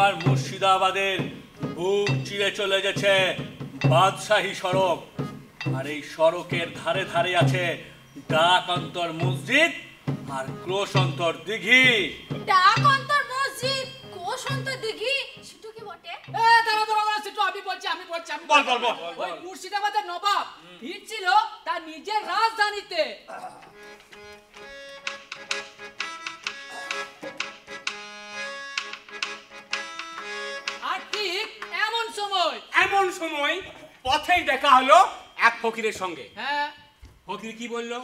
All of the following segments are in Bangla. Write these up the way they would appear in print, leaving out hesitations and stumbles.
এবার মুর্শিদাবাদের বুক চিরে চলে গেছে বাদশাহী সড়ক, আর এই সড়কের ধারে ধারে আছে ডাক অন্তর মসজিদ আর ক্রোশ অন্তর দিঘি। ডাক অন্তর মসজিদ, কোষ অন্তর দিঘি, সেটা কি বটে? আমি বলছি বল। ওই মুর্শিদাবাদের নবাব ফিরছিল তার নিজের রাজধানীতে, আর ঠিক এমন সময় পথেই দেখা হলো এক ফকিরের সঙ্গে। হ্যাঁ, ফকির কি বললো?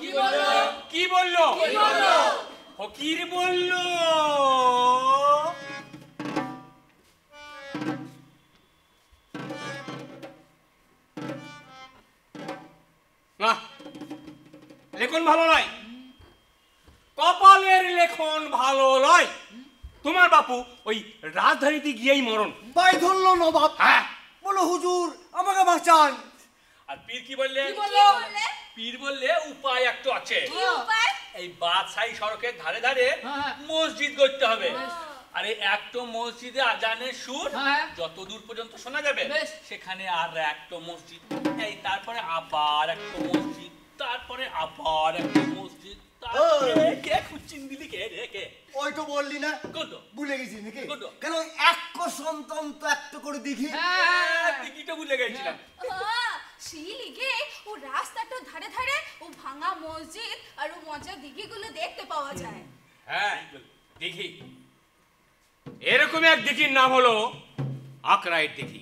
ফকির বলল, না, লেখন ভালো নয়, কপালের লেখন ভালো নয়। তোমার বাপু ওই রাজধানীতে গিয়েই মরণ। পায়ে ধরলো নবাব। হ্যাঁ, বলো হুজুর আমাকে বাঁচান। আর পীর কি বললে? পীর বললে উপায় একটা আছে। কি উপায়? এই বাদশাহী সড়কের ধারে ধারে মসজিদ করতে হবে। আরে একটা মসজিদে আজানের সুর যত দূর পর্যন্ত শোনা যাবে সেখানে আর একটা মসজিদ, এই তারপরে আবার একটা মসজিদ, তারপরে আবার একটা মসজিদ। কে খুঁজছিন দিলি? কে রে কে? ওই তো বললি না, কোনটা? ভুলে গেছিস নাকি? কোনটা? কেন এক সন্তান তো একটা করে দেখি। টিকিটা ভুলে গেছিলাম। সেই লিগে ও রাস্তাটার ধারে ধারে ও ভাঙা মসজিদ আর ও মজা দিঘিগুলো দেখতে পাওয়া যায়। হ্যাঁ, দিঘি। এরকম এক দিঘির নাম হলো আকরাইয়ের দিঘি।